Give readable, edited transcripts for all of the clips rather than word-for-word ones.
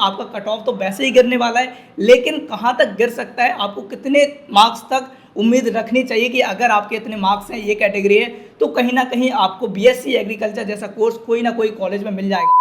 आपका cut off तो वैसे ही गिरने वाला है, लेकिन कहाँ तक गिर सकता है, आपको कितने मार्क्स तक उम्मीद रखनी चाहिए कि अगर आपके इतने मार्क्स हैं, ये कैटेगरी है, तो कहीं ना कहीं आपको बीएससी एग्रीकल्चर जैसा कोर्स कोई ना कोई कॉलेज में मिल जाएगा।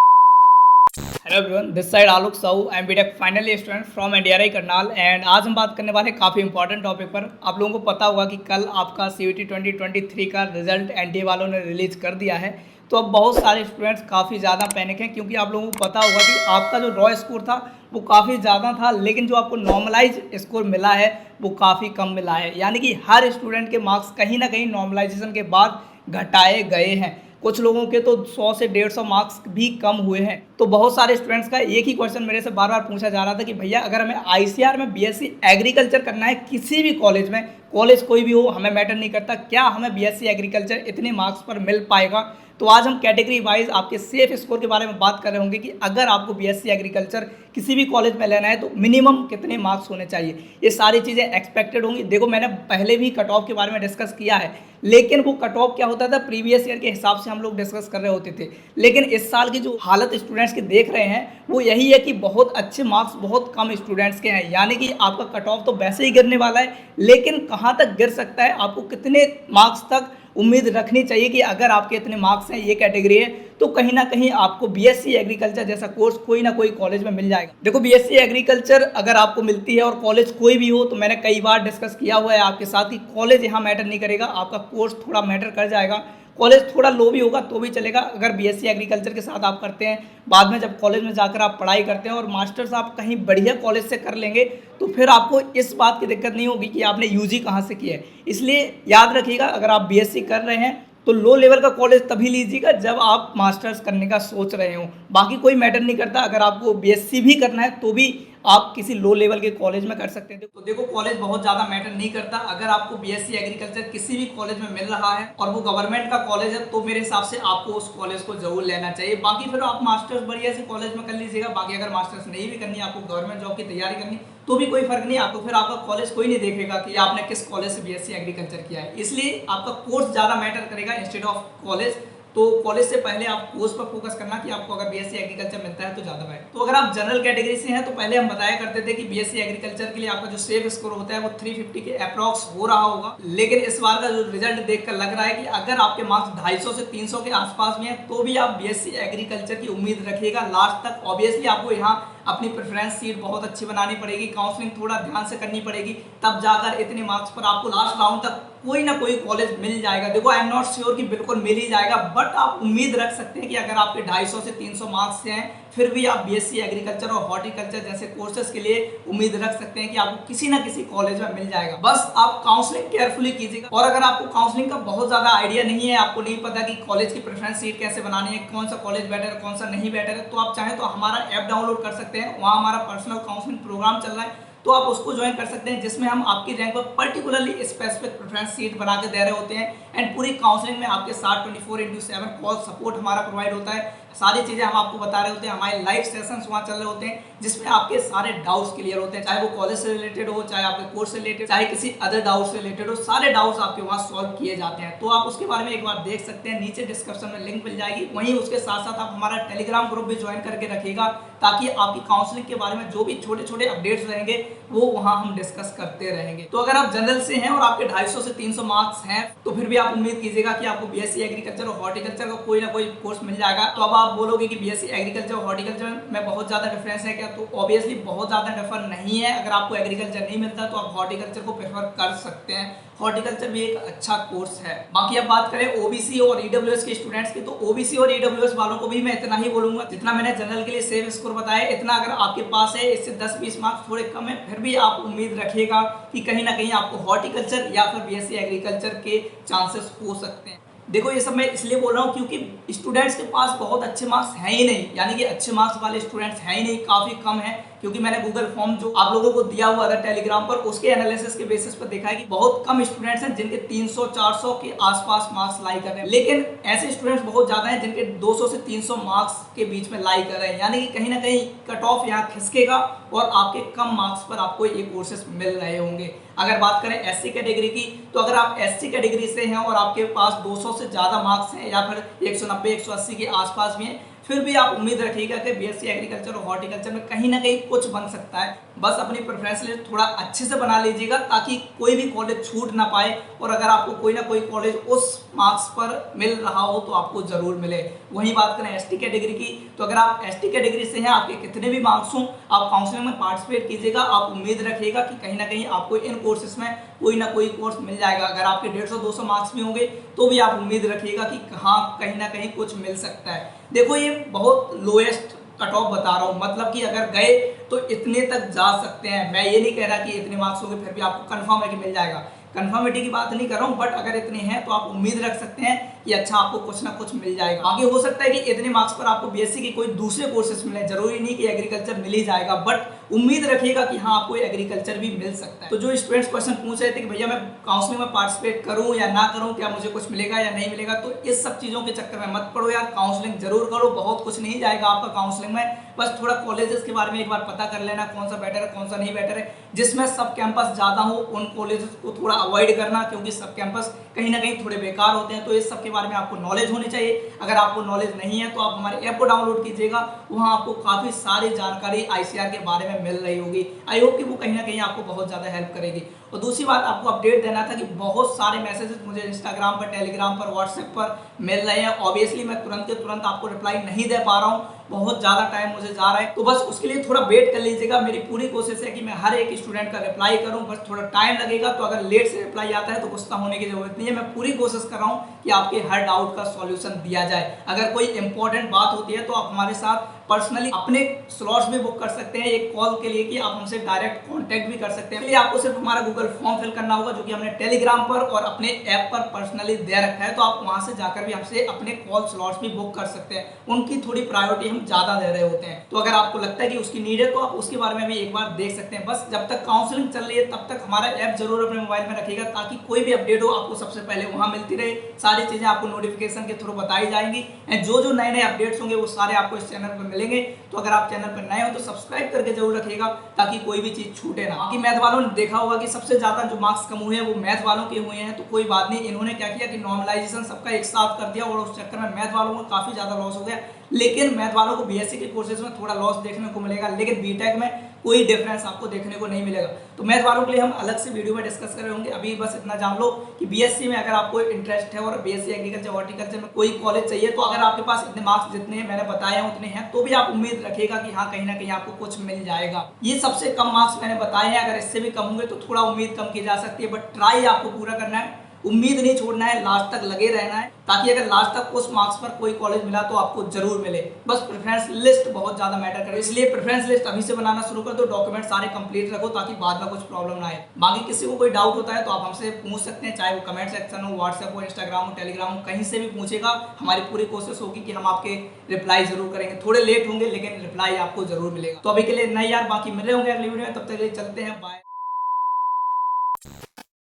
Hello everyone, this side Alok Sahu, I am BTech final student from NDRI Karnal. And आज हम बात करने वाले हैं काफ़ी इंपॉर्टेंट टॉपिक पर। आप लोगों को पता होगा कि कल आपका सीयूटी 2023 का रिजल्ट एनटीए वालों ने रिलीज कर दिया है। तो अब बहुत सारे स्टूडेंट्स काफ़ी ज़्यादा पैनिक हैं, क्योंकि आप लोगों को पता होगा कि आपका जो रॉ स्कोर था वो काफ़ी ज़्यादा था, लेकिन जो आपको नॉर्मलाइज स्कोर मिला है वो काफ़ी कम मिला है। यानी कि हर स्टूडेंट के मार्क्स कहीं ना कहीं नॉर्मलाइजेशन के बाद घटाए गए हैं। कुछ लोगों के तो 100 से 150 मार्क्स भी कम हुए हैं। तो बहुत सारे स्टूडेंट्स का एक ही क्वेश्चन मेरे से बार बार पूछा जा रहा था कि भैया अगर हमें आईसीआर में बीएससी एग्रीकल्चर करना है किसी भी कॉलेज में, कॉलेज कोई भी हो हमें मैटर नहीं करता, क्या हमें बीएससी एग्रीकल्चर इतने मार्क्स पर मिल पाएगा। तो आज हम कैटेगरी वाइज आपके सेफ स्कोर के बारे में बात कर रहे होंगे कि अगर आपको बीएससी एग्रीकल्चर किसी भी कॉलेज में लेना है तो मिनिमम कितने मार्क्स होने चाहिए। ये सारी चीज़ें एक्सपेक्टेड होंगी। देखो, मैंने पहले भी कट ऑफ के बारे में डिस्कस किया है, लेकिन वो कट ऑफ क्या होता था, प्रीवियस ईयर के हिसाब से हम लोग डिस्कस कर रहे होते थे। लेकिन इस साल की जो हालत स्टूडेंट्स की देख रहे हैं वो यही है कि बहुत अच्छे मार्क्स बहुत कम स्टूडेंट्स के हैं। यानी कि आपका कट ऑफ तो वैसे ही गिरने वाला है, लेकिन कहाँ तक गिर सकता है, आपको कितने मार्क्स तक उम्मीद रखनी चाहिए कि अगर आपके इतने मार्क्स हैं, ये कैटेगरी है, तो कहीं ना कहीं आपको बीएससी एग्रीकल्चर जैसा कोर्स कोई ना कोई कॉलेज में मिल जाएगा। देखो, बीएससी एग्रीकल्चर अगर आपको मिलती है और कॉलेज कोई भी हो, तो मैंने कई बार डिस्कस किया हुआ है आपके साथ कि कॉलेज यहाँ मैटर नहीं करेगा, आपका कोर्स थोड़ा मैटर कर जाएगा। कॉलेज थोड़ा लो भी होगा तो भी चलेगा अगर बीएससी एग्रीकल्चर के साथ आप करते हैं। बाद में जब कॉलेज में जाकर आप पढ़ाई करते हैं और मास्टर्स आप कहीं बढ़िया कॉलेज से कर लेंगे, तो फिर आपको इस बात की दिक्कत नहीं होगी कि आपने यूजी कहाँ से किया है। इसलिए याद रखिएगा, अगर आप बीएससी कर रहे हैं तो लो लेवल का कॉलेज तभी लीजिएगा जब आप मास्टर्स करने का सोच रहे हो। बाकी कोई मैटर नहीं करता, अगर आपको बीएससी भी करना है तो भी आप किसी लो लेवल के कॉलेज में कर सकते हैं। तो देखो, कॉलेज बहुत ज़्यादा मैटर नहीं करता। अगर आपको बीएससी एग्रीकल्चर किसी भी कॉलेज में मिल रहा है और वो गवर्नमेंट का कॉलेज है, तो मेरे हिसाब से आपको उस कॉलेज को जरूर लेना चाहिए। बाकी फिर आप मास्टर्स बढ़िया से कॉलेज में कर लीजिएगा। बाकी अगर मास्टर्स नहीं भी करनी, आपको गवर्नमेंट जॉब की तैयारी करनी, तो भी कोई फर्क नहीं। आपको फिर आपका कॉलेज कोई नहीं देखेगा कि आपने किस कॉलेज से बीएससी एग्रीकल्चर किया है। इसलिए आपका कोर्स ज़्यादा मैटर करेगा इंस्टेड ऑफ कॉलेज। तो कॉलेज से पहले आप कोर्स पर फोकस करना कि आपको अगर बीएससी एग्रीकल्चर मिलता है तो ज़्यादा बेटर। तो अगर आप जनरल कैटेगरी से हैं तो पहले हम बताया करते थे कि बीएससी एग्रीकल्चर के लिए आपका जो सेफ स्कोर होता है वो 350 के अप्रॉक्स हो रहा होगा। लेकिन इस बार का जो रिजल्ट देखकर लग रहा है कि अगर आपके मार्क्स 250 से 300 के आसपास में है तो भी आप बीएससी एग्रीकल्चर की उम्मीद रखिएगा लास्ट तक। ऑब्वियसली आपको यहाँ अपनी प्रेफरेंस सीट बहुत अच्छी बनानी पड़ेगी, काउंसलिंग थोड़ा ध्यान से करनी पड़ेगी, तब जाकर इतने मार्क्स पर आपको लास्ट राउंड तक कोई ना कोई कॉलेज मिल जाएगा। देखो, आई एम नॉट श्योर कि बिल्कुल मिल ही जाएगा, बट आप उम्मीद रख सकते हैं कि अगर आपके 250 से 300 मार्क्स से हैं फिर भी आप बीएससी एग्रीकल्चर और हॉर्टिकल्चर जैसे कोर्सेज के लिए उम्मीद रख सकते हैं कि आपको किसी ना किसी कॉलेज में मिल जाएगा। बस आप काउंसलिंग केयरफुली कीजिएगा। और अगर आपको काउंसलिंग का बहुत ज्यादा आइडिया नहीं है, आपको नहीं पता कि कॉलेज की प्रेफरेंस सीट कैसे बनानी है, कौन सा कॉलेज बेटर है, कौन सा नहीं बेटर है, तो आप चाहें तो हमारा ऐप डाउनलोड कर सकते हैं। वहाँ हमारा पर्सनल काउंसलिंग प्रोग्राम चल रहा है, तो आप उसको ज्वाइन कर सकते हैं, जिसमें हम आपकी रैंक पर पर्टिकुलरली स्पेसिफिक प्रेफरेंस सीट बना के दे रहे होते हैं। एंड पूरी काउंसलिंग में आपके साथ 24/7 कॉल सपोर्ट हमारा प्रोवाइड होता है। सारी चीजें हम आपको बता रहे होते हैं। हमारे लाइव सेशंस वहाँ चल रहे होते हैं, जिसमें आपके सारे डाउट्स क्लियर होते हैं, चाहे वो कॉलेज से रिलेटेड हो, चाहे आपके कोर्स से रिलेटेड, चाहे किसी अदर डाउट से रिलेटेड हो, सारे डाउट्स आपके वहाँ सॉल्व किए जाते हैं। तो आप उसके बारे में एक बार देख सकते हैं, नीचे डिस्क्रिप्शन में लिंक मिल जाएगी। वहीं उसके साथ साथ आप हमारा टेलीग्राम ग्रुप भी ज्वाइन करके रखिएगा, ताकि आपकी काउंसलिंग के बारे में जो भी छोटे छोटे अपडेट्स रहेंगे वो वहाँ हम डिस्कस करते रहेंगे। तो अगर आप जनरल से हैं और आपके 250 से 300 मार्क्स हैं, तो फिर भी आप उम्मीद कीजिएगा कि आपको बीएससी एग्रीकल्चर और हॉर्टिकल्चर का कोई ना कोई कोर्स मिल जाएगा। तो अब आप बोलोगे कि बीएससी एग्रीकल्चर और हॉर्टिकल्चर में बहुत ज्यादा डिफरेंस है क्या? तो ऑब्वियसली बहुत ज्यादा डिफर नहीं है। अगर आपको एग्रीकल्चर नहीं मिलता तो आप हॉर्टिकल्चर को प्रेफर कर सकते हैं। हॉर्टिकल्चर भी एक अच्छा कोर्स है। बाकी अब बात करें ओबीसी और ईडब्ल्यूएस के स्टूडेंट्स की, तो ओबीसी और ईडब्ल्यूएस वालों को भी मैं इतना ही बोलूंगा जितना मैंने जनरल के लिए सेफ स्कोर बताया, इतना अगर आपके पास है, इससे 10-20 मार्क्स थोड़े कम है, फिर भी आप उम्मीद रखिएगा कि कहीं ना कहीं आपको हॉर्टिकल्चर या फिर बीएससी एग्रीकल्चर के चांसेस हो सकते हैं। देखो, ये सब मैं इसलिए बोल रहा हूँ क्योंकि स्टूडेंट्स के पास बहुत अच्छे मार्क्स हैं ही नहीं, यानी कि अच्छे मार्क्स वाले स्टूडेंट्स हैं ही नहीं, काफी कम है। क्योंकि मैंने गूगल फॉर्म जो आप लोगों को दिया हुआ था टेलीग्राम पर, उसके एनालिसिस के बेसिस पर देखा है कि बहुत कम स्टूडेंट्स हैं जिनके 300-400 के आसपास मार्क्स लाई कर रहे हैं। लेकिन ऐसे स्टूडेंट्स बहुत ज्यादा हैं जिनके 200 से 300 मार्क्स के बीच में लाई कर रहे हैं। यानी कि कहीं ना कहीं कट ऑफ यहाँ खिसकेगा और आपके कम मार्क्स पर आपको ये कोर्सेस मिल रहे होंगे। अगर बात करें एससी कैटेगरी की, तो अगर आप एससी कैटेगरी से हैं और आपके पास 200 से ज्यादा मार्क्स हैं या फिर 190-180 के आसपास भी हैं, फिर भी आप उम्मीद रखिएगा कि बीएससी एग्रीकल्चर और हॉर्टिकल्चर में कहीं ना कहीं कुछ बन सकता है। बस अपनी प्रेफरेंस लिस्ट थोड़ा अच्छे से बना लीजिएगा ताकि कोई भी कॉलेज छूट ना पाए, और अगर आपको कोई ना कोई कॉलेज उस मार्क्स पर मिल रहा हो तो आपको जरूर मिले। वहीं बात करें एसटी कैटेगरी की, तो अगर आप एसटी कैटेगरी से हैं, आपके कितने भी मार्क्स हों, आप काउंसलिंग में पार्टिसिपेट कीजिएगा। आप उम्मीद रखिएगा कि कहीं ना कहीं आपको इन कोर्सेज में कोई ना कोई कोर्स मिल जाएगा। अगर आपके 150-200 मार्क्स भी होंगे तो भी आप उम्मीद रखिएगा कि हाँ कहीं ना कहीं कुछ मिल सकता है। देखो ये बहुत लोएस्ट कट ऑफ बता रहा हूँ, मतलब कि अगर गए तो इतने तक जा सकते हैं। मैं ये नहीं कह रहा कि इतने मार्क्स होंगे फिर भी आपको कंफर्म है कि मिल जाएगा, कंफर्मिटी की बात नहीं कर रहा हूँ, बट अगर इतने हैं तो आप उम्मीद रख सकते हैं कि अच्छा आपको कुछ ना कुछ मिल जाएगा। आगे हो सकता है कि इतने मार्क्स पर आपको बीएससी की कोई दूसरे कोर्सेज मिले, जरूरी नहीं कि एग्रीकल्चर मिल ही जाएगा, बट उम्मीद रखिएगा कि हाँ आपको एग्रीकल्चर भी मिल सकता है। तो जो स्टूडेंट्स क्वेश्चन पूछ रहे थे कि भैया मैं काउंसलिंग में पार्टिसिपेट करूँ या ना करूँ, क्या मुझे कुछ मिलेगा या नहीं मिलेगा, तो इस सब चीजों के चक्कर में मत पड़ो यार, काउंसलिंग जरूर करो। बहुत कुछ नहीं जाएगा आपका काउंसलिंग में, बस थोड़ा कॉलेजेस के बारे में एक बार पता कर लेना, कौन सा बेटर है कौन सा नहीं बेटर है। जिसमें सब कैंपस ज्यादा हो उन कॉलेजेस को थोड़ा अवॉइड करना, क्योंकि सब कैंपस कहीं ना कहीं थोड़े बेकार होते हैं। तो इस सब के बारे में आपको नॉलेज होनी चाहिए। अगर आपको नॉलेज नहीं है तो आप हमारे ऐप को डाउनलोड कीजिएगा, वहां आपको काफी सारी जानकारी आईसीआर के बारे में मिल रही होगी। आई होप कि वो कहीं ना कहीं आपको बहुत ज्यादा हेल्प करेगी। और दूसरी बात आपको अपडेट देना था कि बहुत सारे मैसेजेस मुझे इंस्टाग्राम पर, टेलीग्राम पर, व्हाट्सएप पर मिल रहे हैं। ऑब्वियसली मैं तुरंत के तुरंत आपको रिप्लाई नहीं दे पा रहा हूँ, बहुत ज्यादा टाइम मुझे जा रहा है, तो बस उसके लिए थोड़ा वेट कर लीजिएगा। मेरी पूरी कोशिश है कि मैं हर एक स्टूडेंट का रिप्लाई करूं, बस थोड़ा टाइम लगेगा। तो अगर लेट से रिप्लाई आता है तो गुस्सा होने की जरूरत नहीं है, मैं पूरी कोशिश कर रहा हूं कि आपके हर डाउट का सॉल्यूशन दिया जाए। अगर कोई इंपॉर्टेंट बात होती है तो आप हमारे साथ पर्सनली अपने स्लॉट्स भी बुक कर सकते हैं एक कॉल के लिए, कि आप हमसे डायरेक्ट कांटेक्ट भी कर सकते हैं। इसलिए आपको सिर्फ हमारा गूगल फॉर्म फिल करना होगा, जो कि हमने टेलीग्राम पर और अपने ऐप पर पर्सनली दे रखा है। तो आप वहां से जाकर भी हमसे अपने कॉल स्लॉट्स भी बुक कर सकते हैं, उनकी थोड़ी प्रायोरिटी हम ज्यादा दे रहे होते हैं। तो अगर आपको लगता है कि उसकी नीड है तो आप उसके बारे में भी एक बार देख सकते हैं। बस जब तक काउंसलिंग चल रही है तब तक हमारा ऐप जरूर अपने मोबाइल में रखिएगा, ताकि कोई भी अपडेट हो आपको सबसे पहले वहां मिलती रहे। सारी चीजें आपको नोटिफिकेशन के थ्रू बताई जाएंगी, एंड जो नए नए अपडेट्स होंगे वो सारे आपको इस चैनल पर मिलेंगे। तो अगर आप चैनल पर नए हो तो सब्सक्राइब करके जरूर रखिएगा, ताकि कोई भी चीज छूटे ना। बाकी मैथ वालों ने देखा होगा कि सबसे ज्यादा जो मार्क्स कम हुए हैं वो मैथ वालों के हुए हैं, तो कोई बात नहीं। इन्होंने क्या किया कि नॉर्मलाइजेशन सबका एक साथ कर दिया, और उस चक्कर में मैथ वालों को काफी ज्यादा लॉस हो गया। लेकिन मैथ वालों को बीएससी के कोर्सेज में थोड़ा लॉस देखने को मिलेगा, लेकिन बीटेक में कोई डिफरेंस आपको देखने को नहीं मिलेगा। तो मैथ वालों के लिए हम अलग से वीडियो में डिस्कस कर रहे होंगे। अभी बस इतना जान लो कि बीएससी में अगर आपको इंटरेस्ट है और बीएससी एग्रीकल्चर हॉर्टिकल्चर में कोई कॉलेज चाहिए, तो अगर आपके पास इतने मार्क्स जितने मैंने बताए हैं उतने हैं, तो भी आप उम्मीद रखिएगा कि हाँ कहीं ना कहीं आपको कुछ मिल जाएगा। ये सबसे कम मार्क्स मैंने बताए हैं, अगर इससे भी कम होंगे तो थोड़ा उम्मीद कम की जा सकती है, बट ट्राई आपको पूरा करना है, उम्मीद नहीं छोड़ना है, लास्ट तक लगे रहना है, ताकि अगर लास्ट तक उस मार्क्स पर कोई कॉलेज मिला तो आपको जरूर मिले। बस प्रेफरेंस लिस्ट बहुत ज्यादा मैटर करे, इसलिए प्रेफरेंस लिस्ट अभी से बनाना शुरू कर दो, डॉक्यूमेंट सारे कंप्लीट रखो, ताकि बाद में कुछ प्रॉब्लम ना आए। बाकी किसी को कोई डाउट होता है तो आप हमसे पूछ सकते हैं, चाहे वो कमेंट सेक्शन हो, व्हाट्सएप हो, इंस्टाग्राम हो, टेलीग्राम हो, कहीं से भी पूछेगा। हमारी पूरी कोशिश होगी कि हम आपके रिप्लाई जरूर करेंगे, थोड़े लेट होंगे लेकिन रिप्लाई आपको जरूर मिलेगा। तो अभी के लिए नहीं यार, बाकी मिल रहे होंगे अगली वीडियो में, तब तक के लिए चलते हैं, बाय।